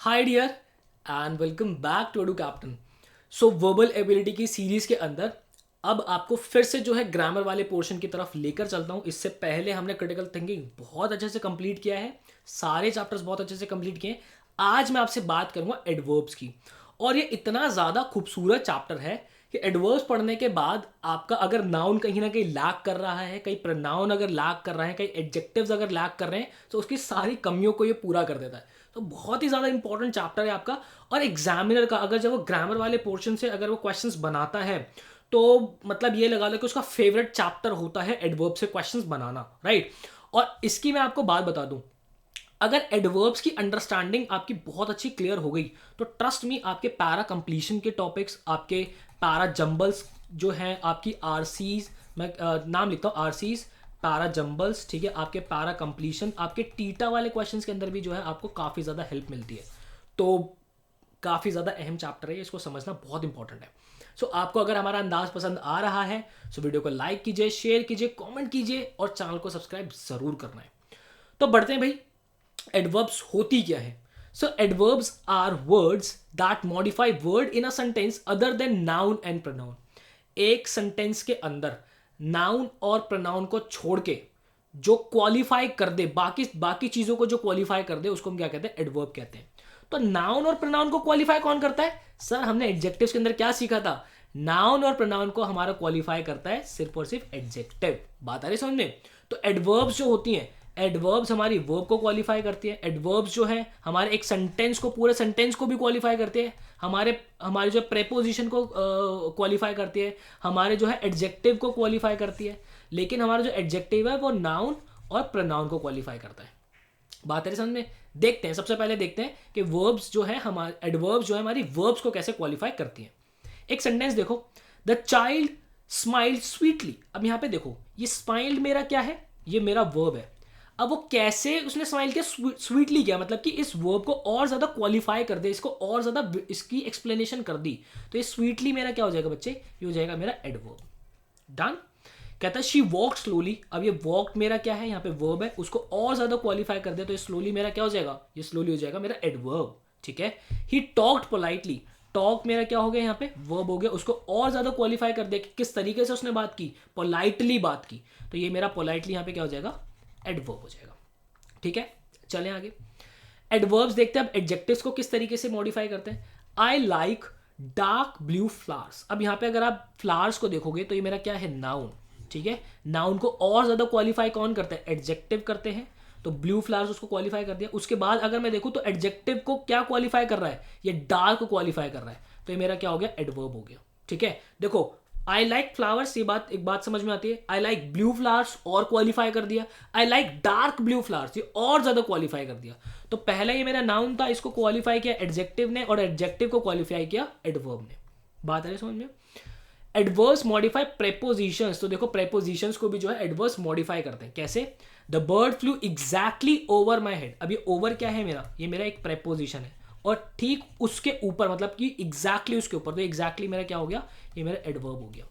Hi dear and welcome back to Edu Captain. So verbal ability की series के अंदर अब आपको फिर से जो है ग्रामर वाले पोर्शन की तरफ लेकर चलता हूँ। इससे पहले हमने क्रिटिकल थिंकिंग बहुत अच्छे से कंप्लीट किया है, सारे चैप्टर्स बहुत अच्छे से कंप्लीट किए हैं। आज मैं आपसे बात करूँगा एडवर्ब्स की, और ये इतना ज़्यादा खूबसूरत चैप्टर है कि एडवर्ब्स पढ़ने के बाद आपका अगर नाउन कहीं ना कहीं लैक कर रहा है, कहीं प्रनाउन अगर लैक कर रहा है, कहीं एडजेक्टिव्स अगर लैक कर रहे हैं, तो उसकी सारी कमियों को ये पूरा कर देता है। तो बहुत ही ज़्यादा इंपॉर्टेंट चैप्टर है आपका। और एग्जामिनर का अगर जब वो ग्रामर वाले पोर्शन से अगर वो क्वेश्चंस बनाता है, तो मतलब ये लगा लो कि उसका फेवरेट चैप्टर होता है एडवर्ब से क्वेश्चंस बनाना, राइट। और इसकी मैं आपको बात बता दूं, अगर एडवर्ब्स की अंडरस्टैंडिंग आपकी बहुत अच्छी क्लियर हो गई, तो ट्रस्ट मी आपके पैरा कंप्लीशन के टॉपिक्स, आपके पैरा जंबल्स जो हैं, आपकी आरसीज, मैं नाम लिखता हूँ आरसीज, पैरा जंबल्स, ठीक है, आपके पैरा कंप्लीशन, आपके टीटा वाले क्वेश्चंस के अंदर भी जो है आपको काफ़ी ज़्यादा हेल्प मिलती है। तो काफ़ी ज़्यादा अहम चैप्टर है, इसको समझना बहुत इंपॉर्टेंट है। सो आपको अगर हमारा अंदाज पसंद आ रहा है, सो वीडियो को लाइक कीजिए, शेयर कीजिए, कमेंट कीजिए और चैनल को सब्सक्राइब ज़रूर करना है। तो बढ़ते हैं भाई, एडवर्ब्स होती क्या है। So adverbs are words that modify word in a sentence other than noun and pronoun. एक सेंटेंस के अंदर नाउन और प्रोनाउन को छोड़ के जो क्वालिफाई कर दे, बाकी बाकी चीजों को जो क्वालिफाई कर दे, उसको हम क्या कहते हैं, एडवर्ब कहते हैं। तो नाउन और प्रोनाउन को क्वालिफाई कौन करता है? सर हमने एडजेक्टिव्स के अंदर क्या सीखा था? नाउन और प्रोनाउन को हमारा क्वालिफाई करता है सिर्फ और सिर्फ एडजेक्टिव। बात आ रही समझ में? तो एडवर्ब्स जो होती हैं, एडवर्ब्स हमारी वर्ब को क्वालिफाई करती है। एडवर्ब्स जो है हमारे एक सेंटेंस को, पूरे सेंटेंस को भी क्वालिफाई करते हैं। हमारे हमारे जो प्रेपोजिशन को क्वालिफाई करती है, हमारे जो है एडजेक्टिव को क्वालिफाई करती है। लेकिन हमारा जो एडजेक्टिव है वो नाउन और प्रोनाउन को क्वालिफाई करता है। बात है समझ में? देखते हैं, सबसे पहले देखते हैं कि वर्ब्स जो है हमारे, एडवर्ब्स जो है हमारी वर्ब्स को कैसे क्वालिफाई करती हैं। एक सेंटेंस देखो, द चाइल्ड स्माइल्ड स्वीटली। अब यहां पे देखो, ये स्माइल्ड मेरा क्या है? ये मेरा वर्ब है। अब वो कैसे उसने स्माइल किया? स्वीटली किया, मतलब कि इस वर्ब को और ज्यादा क्वालिफाई कर दे, इसको और ज्यादा इसकी एक्सप्लेनेशन कर दी। तो ये स्वीटली मेरा क्या हो जाएगा बच्चे? ये हो जाएगा मेरा एडवर्ब। डन। कहता है शी वॉक स्लोली। अब ये वॉक मेरा क्या है? यहाँ पे वर्ब है, उसको और ज्यादा क्वालिफाई कर दे तो ये स्लोली मेरा क्या हो जाएगा? ये स्लोली हो जाएगा मेरा एडवर्ब। ठीक है। He talked politely. टॉक मेरा क्या हो गया? यहाँ पे वर्ब हो गया, उसको और ज्यादा क्वालिफाई कर दे कि किस तरीके से उसने बात की, पोलाइटली बात की। तो ये मेरा पोलाइटली यहाँ पे क्या हो जाएगा? एडवर्ब हो जाएगा। ठीक है, चलें आगे। एडवर्ब्स देखते हैं अब एडजेक्टिव्स को किस तरीके से मॉडिफाई करते हैं। I like dark blue flowers. अब यहाँ पे अगर आप फ्लावर्स को देखोगे तो ये मेरा क्या है? नाउन। ठीक है, नाउन को और ज्यादा क्वालिफाई कौन करते हैं? एडजेक्टिव करते हैं। तो ब्लू फ्लावर्स उसको क्वालिफाई कर दिया। उसके बाद अगर मैं देखूं तो एडजेक्टिव को क्या क्वालिफाई कर रहा है? ये डार्क को क्वालिफाई कर रहा है। तो ये मेरा क्या हो गया? एडवर्ब हो गया। ठीक है, देखो आई लाइक फ्लावर्स, ये बात, एक बात समझ में आती है। आई लाइक ब्लू फ्लावर्स और क्वालिफाई कर दिया। I like dark blue flowers, ये और ज्यादा क्वालिफाई कर दिया। तो पहले ये मेरा नाउन था, इसको क्वालिफाई किया एडजेक्टिव ने, और एडजेक्टिव को क्वालिफाई किया एडवर्ब ने। बात है समझ में? Adverse modify prepositions. तो देखो प्रेपोजिशंस को भी जो है एडवर्स मॉडिफाई करते हैं। कैसे? The bird flu exactly over my head. अब ये ओवर क्या है मेरा? ये मेरा एक प्रेपोजिशन है, और ठीक उसके ऊपर, मतलब कि एग्जैक्टली उसके ऊपर। तो एग्जैक्टली मेरा क्या हो गया? ये मेरा एडवर्ब हो गया।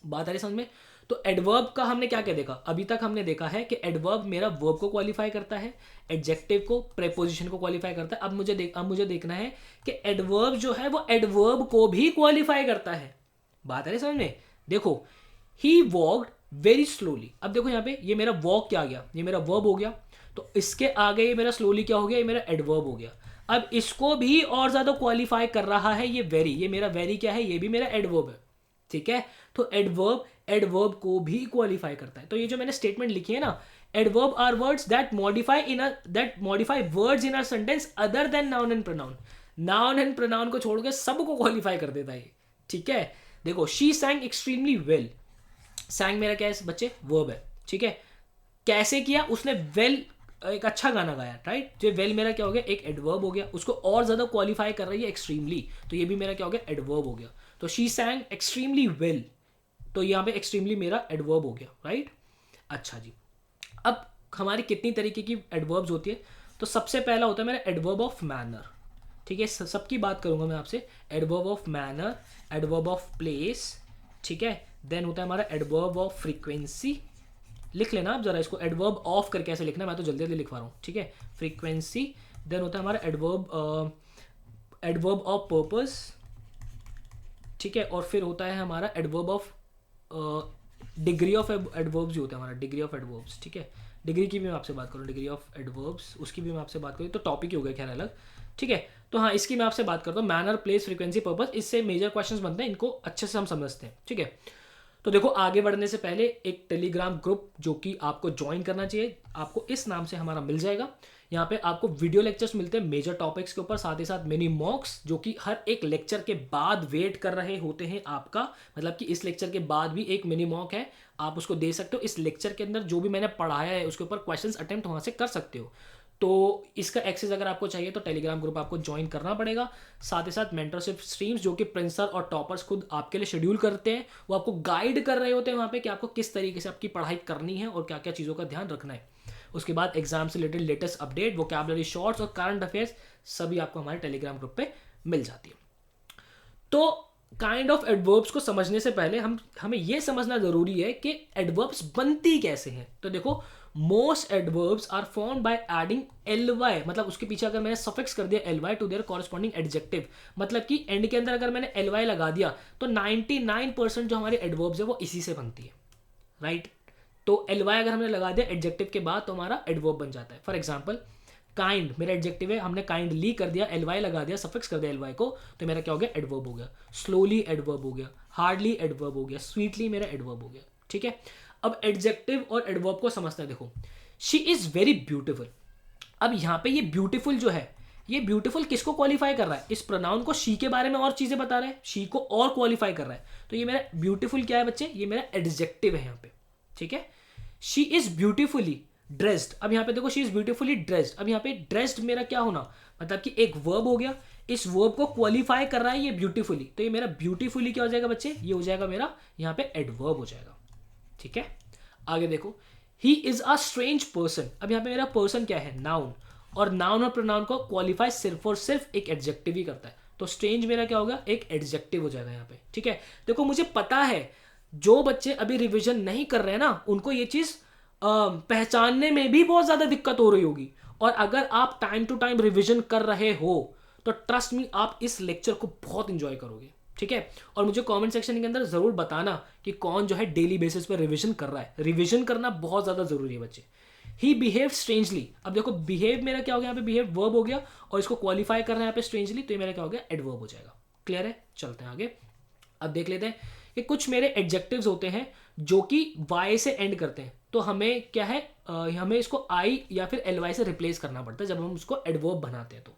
बात आ रही समझ में? तो एडवर्ब का हमने क्या क्या देखा? अभी तक हमने देखा है कि एडवर्ब मेरा वर्ब को क्वालिफाई करता है, एडजेक्टिव को, प्रेपोजिशन को क्वालिफाई करता है। अब मुझे देखना है कि एडवर्ब जो है वो एडवर्ब को भी क्वालिफाई करता है। बात आ रही समझ में? देखो, ही वॉकड वेरी स्लोली। अब देखो यहाँ पे ये मेरा वॉक क्या आ गया? ये मेरा वर्ब हो गया। तो इसके आगे ये मेरा स्लोली क्या हो गया? ये मेरा एडवर्ब हो गया। अब इसको भी और ज्यादा क्वालिफाई कर रहा है ये वेरी। ये मेरा वेरी क्या है? ये भी मेरा एडवर्ब है। ठीक है, तो एडवर्ब एडवर्ब को भी क्वालिफाई करता है। तो ये जो मैंने स्टेटमेंट लिखी है ना, adverb are words that modify words in a sentence other than noun and pronoun. Noun and pronoun को छोड़ के सबको क्वालिफाई कर देता है ये। ठीक है, देखो शी सैंग एक्सट्रीमली वेल। सैंग मेरा क्या है बच्चे? वर्ब है। ठीक है, कैसे किया उसने? वेल, एक अच्छा गाना गाया, राइट। जो वेल मेरा क्या हो गया? एक एडवर्ब हो गया, उसको और ज्यादा क्वालिफाई कर रही है एक्सट्रीमली। तो ये भी मेरा क्या हो गया? एडवर्ब हो गया। तो शी सैंग एक्सट्रीमली वेल, तो यहाँ पे एक्सट्रीमली मेरा एडवर्ब हो गया, राइट। अच्छा जी, अब हमारी कितनी तरीके की एडवर्ब्स होती है? तो सबसे पहला होता है मेरा एडवर्ब ऑफ मैनर। ठीक है, सबकी बात करूंगा मैं आपसे। Adverb of manner, adverb of place, ठीक है। देन होता है हमारा एडवर्ब ऑफ फ्रीक्वेंसी। लिख लेना आप जरा इसको, एडवर्ब ऑफ करके ऐसे लिखना, मैं तो जल्दी जल्दी लिखवा रहा हूँ। ठीक है, फ्रीक्वेंसी। देन होता है हमारा एडवर्ब ऑफ पर्पस, ठीक है, और फिर होता है हमारा adverb of degree of adverbs जो होता है हमारा डिग्री ऑफ एडवर्ब्स, ठीक है। डिग्री की भी मैं आपसे बात करूँ, डिग्री ऑफ एडवर्ब्स उसकी भी मैं आपसे बात करूँ, तो टॉपिक ही हो गया खैर अलग, ठीक है। तो हाँ, इसकी मैं आपसे बात करता हूँ, मैनर, प्लेस, फ्रीक्वेंसी, पर्पस, इससे मेजर क्वेश्चंस बनते हैं, इनको अच्छे से हम समझते हैं, ठीक है। तो देखो, आगे बढ़ने से पहले एक टेलीग्राम ग्रुप जो कि आपको ज्वाइन करना चाहिए, आपको इस नाम से हमारा मिल जाएगा। यहाँ पे आपको वीडियो लेक्चर्स मिलते हैं मेजर टॉपिक्स के ऊपर, साथ ही साथ मिनी मॉक्स जो कि हर एक लेक्चर के बाद वेट कर रहे होते हैं आपका, मतलब कि इस लेक्चर के बाद भी एक मिनी मॉक है, आप उसको दे सकते हो। इस लेक्चर के अंदर जो भी मैंने पढ़ाया है उसके ऊपर क्वेश्चंस अटेम्प्ट वहाँ से कर सकते हो। तो इसका एक्सेस अगर आपको चाहिए तो टेलीग्राम ग्रुप आपको ज्वाइन करना पड़ेगा। साथ ही साथ मेंटरशिप स्ट्रीम्स जो कि प्रिंसर और टॉपर्स खुद आपके लिए शेड्यूल करते हैं, वो आपको गाइड कर रहे होते हैं वहाँ पे कि आपको किस तरीके से आपकी पढ़ाई करनी है और क्या क्या चीज़ों का ध्यान रखना है। उसके बाद एग्जाम से related latest update, vocabulary shorts और करंट अफेयर्स सभी आपको हमारे टेलीग्राम ग्रुप पे मिल जाती है। तो काइंड ऑफ एडवर्ब्स को समझने से पहले हमें यह समझना जरूरी है कि एडवर्ब्स बनती कैसे हैं। तो देखो, most adverbs are formed by adding ly, मतलब उसके पीछे अगर मैंने सफिक्स कर दिया ly to their corresponding adjective, मतलब कि एंड के अंदर अगर मैंने ly लगा दिया तो 99% जो हमारी एडवर्ब्स है वो इसी से बनती है, राइट। तो ly अगर हमने लगा दिया एडजेक्टिव के बाद तो हमारा एडवर्ब बन जाता है। फॉर एग्जाम्पल, काइंड मेरा एडजेक्टिव है, हमने काइंडली कर दिया, ly लगा दिया, सफिक्स कर दिया ly को, तो मेरा क्या हो गया, एडवर्ब हो गया। स्लोली एडवर्ब हो गया, हार्डली एडवर्ब हो गया, स्वीटली मेरा एडवर्ब हो गया, ठीक है। अब एडजेक्टिव और एडवर्ब को समझते हैं। देखो, शी इज वेरी ब्यूटिफुल। अब यहाँ पे ये ब्यूटीफुल जो है, ये ब्यूटीफुल किसको क्वालिफाई कर रहा है, इस प्रोनाउन को, शी के बारे में और चीजें बता रहा है, शी को और क्वालिफाई कर रहा है। तो ये मेरा ब्यूटीफुल क्या है बच्चे, ये मेरा एडजेक्टिव है यहाँ पे, ठीक है। शी इज ब्यूटीफुली ड्रेस्ड, अब यहाँ पे देखो शी इज ब्यूटीफुली ड्रेस्ड, अब यहाँ पे ड्रेस्ड मेरा क्या होना, मतलब कि एक वर्ब हो गया, इस वर्ब को क्वालिफाई कर रहा है ये ब्यूटीफुली, तो ये मेरा ब्यूटीफुली क्या हो जाएगा बच्चे, ये हो जाएगा मेरा यहाँ पे एडवर्ब हो जाएगा, ठीक है। आगे देखो, he is a strange person, अब यहाँ पे मेरा पर्सन क्या है, नाउन, और नाउन और प्रोनाउन को क्वालिफाई सिर्फ और सिर्फ एक एडजेक्टिव ही करता है, तो स्ट्रेंज मेरा क्या होगा, एक एडजेक्टिव हो जाएगा यहाँ पे, ठीक है। देखो, मुझे पता है जो बच्चे अभी रिवीजन नहीं कर रहे हैं ना, उनको ये चीज पहचानने में भी बहुत ज्यादा दिक्कत हो रही होगी, और अगर आप टाइम टू टाइम रिवीजन कर रहे हो तो ट्रस्ट मी, आप इस लेक्चर को बहुत इंजॉय करोगे, ठीक है। और मुझे कमेंट सेक्शन के अंदर जरूर बताना कि कौन जो है डेली बेसिस पे रिवीजन कर रहा है। रिवीजन करना बहुत ज्यादा जरूरी है बच्चे। ही बिहेव स्ट्रेंजली, अब देखो बिहेव मेरा क्या हो गया, यहाँ पे बिहेव वर्ब हो गया, और इसको क्वालिफाई करना है यहाँ पे स्ट्रेंजली, तो ये मेरा क्या हो गया, एडवर्ब हो जाएगा। क्लियर है, चलते हैं आगे। अब देख लेते हैं कि कुछ मेरे एडजेक्टिव्स होते हैं जो कि y से एंड करते हैं, तो हमें क्या है, हमें इसको i या फिर ly से रिप्लेस करना पड़ता है जब हम उसको एडवर्ब बनाते हैं। तो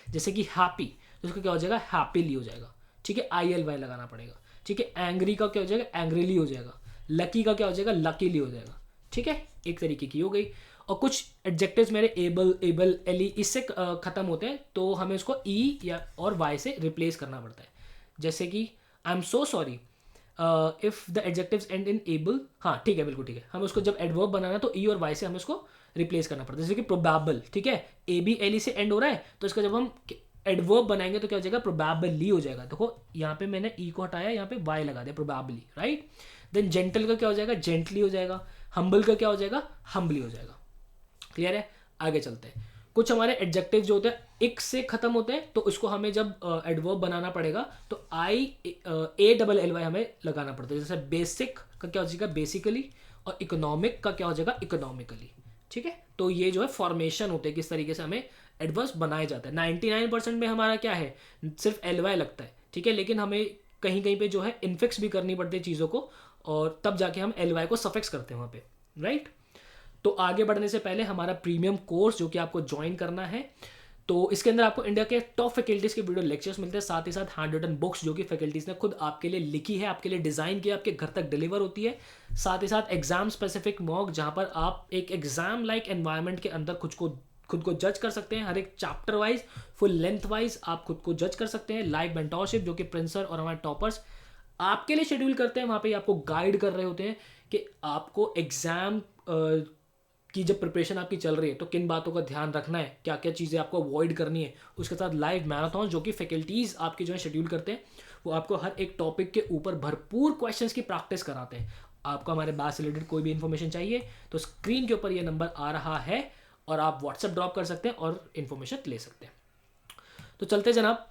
जैसे कि हैप्पी, तो इसको क्या हो जाएगा, हैप्पीली हो जाएगा, ठीक है, ily लगाना पड़ेगा, ठीक है। एंग्री का क्या हो जाएगा, एंग्रीली हो जाएगा। लकी का क्या हो जाएगा, लकीली हो जाएगा, ठीक है। एक तरीके की हो गई। और कुछ एडजेक्टिव्स मेरे एबल एली इससे खत्म होते हैं, तो हमें उसको e या और y से रिप्लेस करना पड़ता है। जैसे कि I am so sorry if the adjectives and in able, हाँ ठीक है, बिल्कुल ठीक है। हमें उसको जब एडवर्ब बनाना तो ई और वाई से हमें उसको रिप्लेस करना पड़ता है। जैसे कि प्रोबेबल, ठीक है, ए बी एल ई से एंड हो रहा है, तो इसका जब हम एडवर्ब बनाएंगे तो क्या हो जाएगा, प्रोबेबली हो जाएगा। देखो यहाँ पे मैंने ई को हटाया, यहाँ पे वाई लगा दिया, प्रोबेबली, राइट। देन जेंटल का क्या हो जाएगा, जेंटली हो जाएगा। हम्बल का क्या हो जाएगा, हम्बली हो जाएगा। क्लियर है, आगे चलते हैं। कुछ हमारे एडजेक्टिव जो होते हैं इक से खत्म होते हैं, तो उसको हमें जब एडवर्ब बनाना पड़ेगा तो IALLY हमें लगाना पड़ता है। जैसे बेसिक का क्या हो जाएगा, बेसिकली, और इकोनॉमिक का क्या हो जाएगा, इकोनॉमिकली, ठीक है। तो ये जो है फॉर्मेशन होते हैं, किस तरीके से हमें एडवर्ब्स बनाए जाते हैं। 99% में हमारा क्या है, सिर्फ LY लगता है, ठीक है, लेकिन हमें कहीं कहीं पे जो है इनफिक्स भी करनी पड़ती है चीज़ों को, और तब जाके हम LY को सफिक्स करते हैं वहाँ पे, राइट। तो आगे बढ़ने से पहले हमारा प्रीमियम कोर्स जो कि आपको ज्वाइन करना है, तो इसके अंदर आपको इंडिया के टॉप फैकल्टीज़ के वीडियो लेक्चर्स मिलते हैं, साथ ही साथ हैंड रिटन बुक्स जो कि फैकल्टीज़ ने खुद आपके लिए लिखी है, आपके लिए डिज़ाइन की, आपके घर तक डिलीवर होती है। साथ ही साथ एग्जाम स्पेसिफिक मॉक, जहाँ पर आप एक एग्जाम लाइक एनवायरनमेंट के अंदर खुद को जज कर सकते हैं। हर एक chapter wise, full length wise आप खुद को जज कर सकते हैं। लाइव मेंटोरशिप जो कि प्रिंसर और हमारे टॉपर्स आपके लिए शेड्यूल करते हैं, वहाँ पे आपको गाइड कर रहे होते हैं कि आपको एग्जाम कि जब प्रिपरेशन आपकी चल रही है तो किन बातों का ध्यान रखना है, क्या क्या चीज़ें आपको अवॉइड करनी है। उसके साथ लाइव मैराथन जो कि फैकल्टीज़ आपके जो है शेड्यूल करते हैं, वो आपको हर एक टॉपिक के ऊपर भरपूर क्वेश्चंस की प्रैक्टिस कराते हैं। आपको हमारे बैच से रिलेटेड कोई भी इन्फॉर्मेशन चाहिए तो स्क्रीन के ऊपर ये नंबर आ रहा है, और आप व्हाट्सएप ड्रॉप कर सकते हैं और इन्फॉर्मेशन ले सकते हैं। तो चलते जनाब,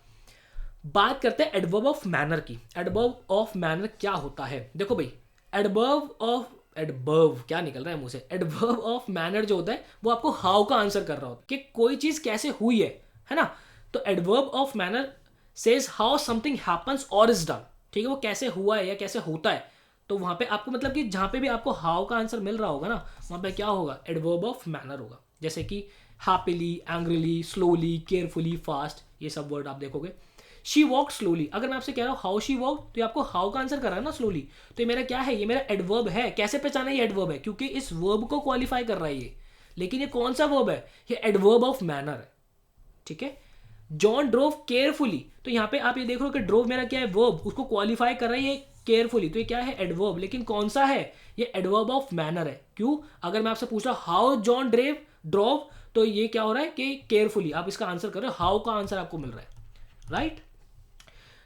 बात करते हैं एडवर्ब ऑफ मैनर की। एडवर्ब ऑफ मैनर क्या होता है? देखो भाई, एडवर्ब क्या निकल रहा है मुंह से, एडवर्ब ऑफ मैनर जो होता है वो आपको हाउ का आंसर कर रहा होता है कि कोई चीज कैसे हुई है ना। तो adverb of manner says how something happens और इज डन, ठीक है, वो कैसे हुआ है या कैसे होता है। तो वहां पे आपको मतलब कि जहां पे भी आपको हाउ का आंसर मिल रहा होगा ना, वहां पे क्या होगा, एडवर्ब ऑफ मैनर होगा। जैसे कि happily, angrily, slowly, carefully, fast, ये सब वर्ड आप देखोगे। शी वॉक स्लोली, अगर मैं आपसे कह रहा हूँ हाउ शी वॉक, तो ये आपको हाउ का आंसर कर रहा है ना, स्लोली। तो ये मेरा क्या है, ये मेरा एडवर्ब है। कैसे पहचाना ये एडवर्ब है? क्योंकि इस वर्ब को क्वालिफाई कर रहा है ये। लेकिन ये कौन सा वर्ब है? ये एडवर्ब ऑफ मैनर है, ठीक है। जॉन ड्रोव केयरफुली, तो यहाँ पे आप ये देख रहे हो कि ड्रोव मेरा क्या है, वर्ब, उसको क्वालिफाई कर रहा है ये केयरफुली। तो ये क्या है, एडवर्ब। लेकिन कौन सा है? ये एडवर्ब ऑफ मैनर है। क्यों? अगर मैं आपसे पूछ रहा हूँ हाउ जॉन ड्रोव, तो ये क्या हो रहा है कि केयरफुली, आप इसका आंसर कर रहे हो, हाउ का आंसर आपको मिल रहा है, right.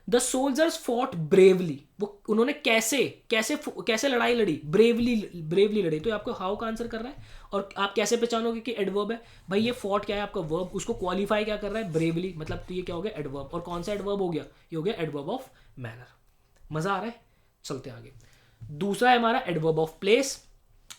The soldiers fought bravely, वो उन्होंने कैसे कैसे कैसे लड़ाई लड़ी, ब्रेवली लड़ी। तो आपको हाउ का आंसर कर रहा है। और आप कैसे पहचानोगे कि एडवर्ब है? भाई ये फॉट क्या है आपका वर्ब, उसको क्वालिफाई क्या कर रहा है, ब्रेवली, मतलब तो ये क्या हो गया, एडवर्ब। और कौन सा एडवर्ब हो गया, ये हो गया एडवर्ब ऑफ मैनर। मजा आ रहा है? चलते आगे। दूसरा है हमारा adverb of place.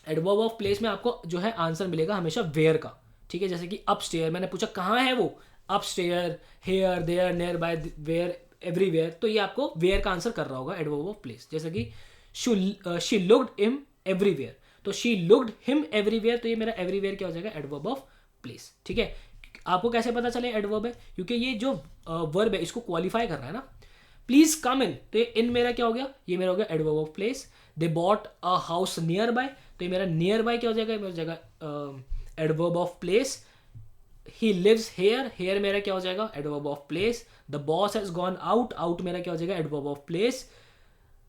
Adverb of place में आपको जो है आंसर मिलेगा हमेशा वेयर का, ठीक है। जैसे कि अपस्टेयर, मैंने पूछा कहाँ है वो, upstair, here, there, nearby, where, everywhere. तो ये आपको वेयर का आंसर कर रहा होगा एडवर्ब ऑफ प्लेस। जैसे कि शी लुक्ड हिम एवरीवेयर, तो शी लुक्ड हिम एवरीवेयर, तो ये मेरा एवरीवेयर क्या हो जाएगा, एडवर्ब ऑफ प्लेस, ठीक है। आपको कैसे पता चले एडवर्ब है? क्योंकि ये जो वर्ब है इसको क्वालिफाई कर रहा है ना। प्लीज कम इन, तो इन मेरा क्या हो गया, ये मेरा हो गया adverb of place. They bought a house near by, तो ये मेरा नियर बाय क्या हो जाएगा, मेरा जाएगा adverb of place. He lives here, here मेरा क्या हो जाएगा, adverb of place. The boss has gone out, out मेरा क्या हो जाएगा, adverb of place.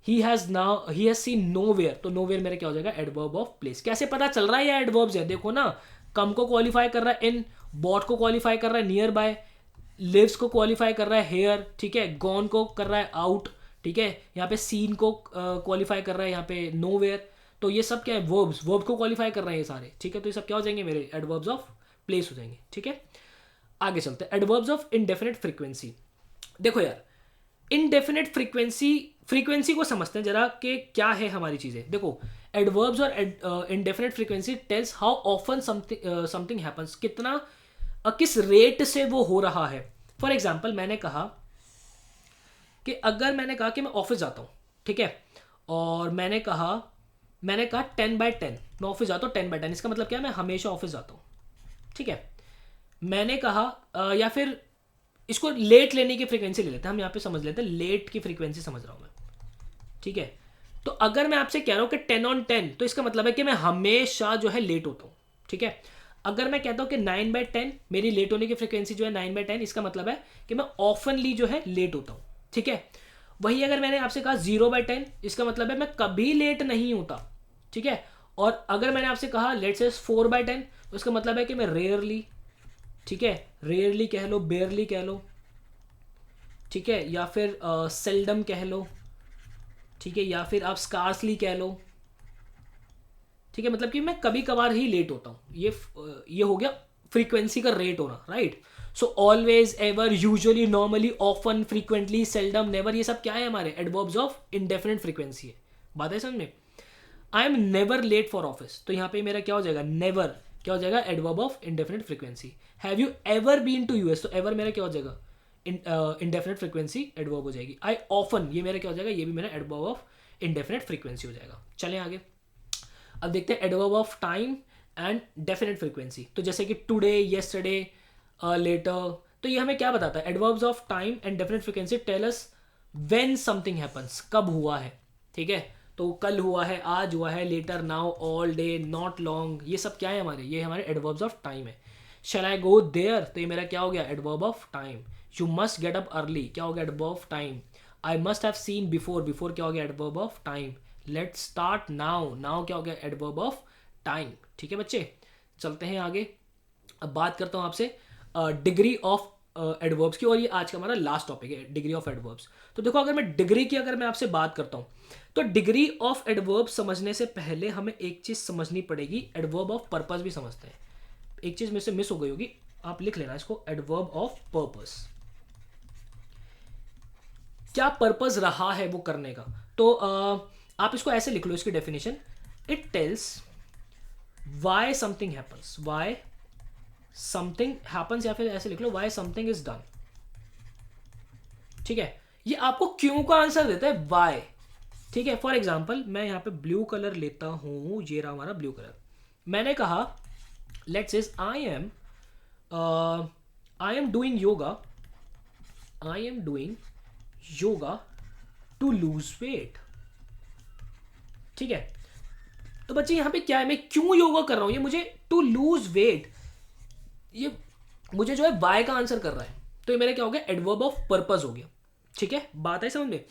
He has seen nowhere, तो नोवेयर मेरा क्या हो जाएगा, एडवर्ब ऑफ प्लेस। कैसे पता चल रहा है ये एडवर्ब्स है? देखो ना, कम को क्वालिफाई कर रहा है इन, बॉट को क्वालिफाई कर रहा है नियर बाय, लिव्स को क्वालिफाई कर रहा है हेयर, ठीक है, गॉन को कर रहा है आउट, ठीक है, यहाँ पे सीन को क्वालिफाई कर रहा है यहाँ पे नोवेयर। तो ये सब क्या है, वर्ब्स, वर्ब को क्वालिफाई कर रहे हैं ये सारे, ठीक है। तो ये सब क्या हो जाएंगे, मेरे एडवर्ब्स ऑफ प्लेस हो जाएंगे, ठीक है। आगे चलते हैं, एडवर्ब्स ऑफ इंडेफिनिट फ्रीक्वेंसी। देखो यार, इनडेफिनेट फ्रीक्वेंसी को समझते हैं जरा कि क्या है हमारी चीजें। देखो, एडवर्ब्स और indefinite frequency tales how often something happens, कितना किस रेट से वो हो रहा है। फॉर एग्जाम्पल, मैंने कहा कि अगर मैंने कहा कि मैं ऑफिस जाता हूँ, ठीक है, और मैंने कहा 10/10, मैं ऑफिस जाता हूँ 10/10, इसका मतलब क्या है, मैं हमेशा ऑफिस जाता हूँ, ठीक है। मैंने कहा या फिर इसको लेट लेने की फ्रीक्वेंसी ले लेते हैं हम, यहाँ पे समझ लेते हैं, लेट की फ्रीक्वेंसी समझ रहा हूँ मैं, ठीक है। तो अगर मैं आपसे कह रहा हूँ कि 10/10, तो इसका मतलब है कि मैं हमेशा जो है लेट होता हूँ, ठीक है। अगर मैं कहता हूँ कि 9/10, मेरी लेट होने की फ्रीक्वेंसी जो है 9/10, इसका मतलब है कि मैं ऑफनली जो है लेट होता हूँ, ठीक है। वही अगर मैंने आपसे कहा 0/10, इसका मतलब है मैं कभी लेट नहीं होता, ठीक है। और अगर मैंने आपसे कहा लेट्स से 4/10, तो इसका मतलब है कि मैं रेयरली, ठीक है, रेयरली कह लो, बेयरली कह लो, ठीक है, या फिर सेल्डम कह लो, ठीक है, या फिर आप स्कार्सली कह लो, ठीक है। मतलब कि मैं कभी कभार ही लेट होता हूँ, ये हो गया फ्रीक्वेंसी का रेट होना, right. So always, ever, usually, normally, often, frequently, seldom, never, ये सब क्या है, हमारे एडवर्ब्स ऑफ इनडेफिनिट फ्रीक्वेंसी है। बात है समझ में? I am never late for office, तो यहाँ पे मेरा क्या हो जाएगा, नेवर क्या हो जाएगा, adverb of indefinite frequency. Have you ever been to US, तो एवर मेरा क्या हो जाएगा, इंडेफिनिट फ्रीक्वेंसी एडवर्ब हो जाएगी। आई ऑफन, ये मेरा क्या हो जाएगा, ये भी मेरा एडवर्ब ऑफ इंडेफिनिट फ्रीक्वेंसी हो जाएगा। चलें आगे, अब देखते हैं adverb of time and definite frequency. तो जैसे कि टुडे, येस्टरडे, लेटर, तो ये हमें क्या बताता है, adverbs of time and definite frequency tell us when something happens, कब हुआ है, ठीक है। तो कल हुआ है, आज हुआ है, later, now, all day, not long, ये सब क्या है हमारे, ये हमारे एडवर्ब्स ऑफ टाइम है। शैल आई गो देयर, तो ये मेरा क्या हो गया, adverb of time. You must get up early, क्या हो गया, adverb of time. I must have seen before, before क्या हो गया, adverb of time. Let's start now, now क्या हो गया, एडवर्ब ऑफ टाइम, ठीक है बच्चे। चलते हैं आगे, अब बात करता हूँ आपसे डिग्री ऑफ एडवर्ब्स की, और ये आज का हमारा लास्ट टॉपिक है, डिग्री ऑफ एडवर्ब्स। तो देखो, अगर मैं डिग्री की अगर मैं आपसे बात करता हूँ, तो डिग्री ऑफ एडवर्ब समझने से पहले हमें एक चीज समझनी पड़ेगी, एडवर्ब ऑफ पर्पस भी समझते हैं। एक चीज़ में से मिस हो गई होगी, आप लिख लेना इसको, एडवर्ब ऑफ पर्पस। क्या पर्पस रहा है वो करने का, तो आप इसको ऐसे लिख लो, इसकी definition, it tells Y something happens, Y something happens, या फिर ऐसे लिख लो वाई समथिंग इज डन। ठीक है, ये आपको क्यों का आंसर देता है, वाई। ठीक है, फॉर एग्जाम्पल मैं यहाँ पे ब्लू कलर लेता हूँ, ये रहा हमारा ब्लू कलर। मैंने कहा let's say I am doing yoga, I am doing yoga to lose weight. ठीक है, तो बच्चे यहाँ पे क्या है, मैं क्यों योगा कर रहा हूँ, ये मुझे टू लूज वेट, ये मुझे जो है वाई का आंसर कर रहा है, तो ये मेरा क्या हो गया, एडवर्ब ऑफ पर्पस हो गया। ठीक है, बात है समझ में।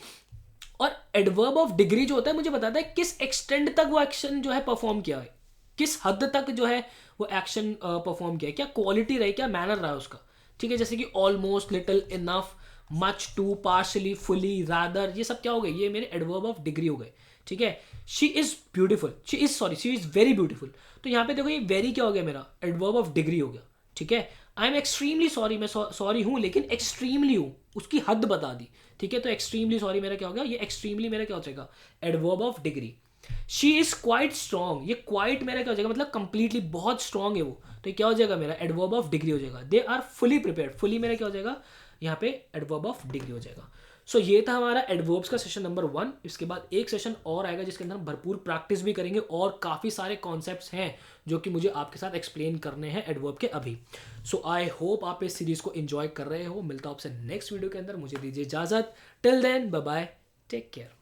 और एडवर्ब ऑफ डिग्री जो होता है मुझे बताता है किस एक्सटेंड तक वो एक्शन जो है परफॉर्म किया है, किस हद तक जो है वो एक्शन परफॉर्म किया है, क्या क्वालिटी रही, क्या मैनर रहा है उसका। ठीक है, जैसे कि almost, little, enough, much, too, partially, fully, rather, ये सब क्या हो गए, ये मेरे एडवर्ब ऑफ डिग्री हो गए। ठीक है, she is beautiful, she is very beautiful, तो यहाँ पे देखो ये वेरी क्या हो गया, मेरा एडवर्ब ऑफ डिग्री हो गया। ठीक है, आई एम एक्सट्रीमली सॉरी, मैं सॉरी हूँ लेकिन एक्सट्रीमली हूँ, उसकी हद बता दी। ठीक है, तो एक्सट्रीमली सॉरी मेरा क्या हो गया, ये एक्सट्रीमली मेरा क्या हो जाएगा, adverb of degree. She is quite strong, ये क्वाइट मेरा क्या हो जाएगा, मतलब कंप्लीटली, बहुत स्ट्रॉन्ग है वो, तो ये क्या हो जाएगा, मेरा एडवर्ब ऑफ डिग्री हो जाएगा। They are fully prepared, fully मेरा क्या हो जाएगा यहाँ पे, एडवर्ब ऑफ डिग्री हो जाएगा। सो ये था हमारा एडवर्ब्स का सेशन नंबर 1। इसके बाद एक सेशन और आएगा जिसके अंदर हम भरपूर प्रैक्टिस भी करेंगे और काफ़ी सारे कॉन्सेप्ट्स हैं जो कि मुझे आपके साथ एक्सप्लेन करने हैं एडवर्ब के अभी। सो आई होप आप इस सीरीज़ को एंजॉय कर रहे हो। मिलता हूं आपसे नेक्स्ट वीडियो के अंदर, मुझे दीजिए इजाज़त। Till then bye bye, take care.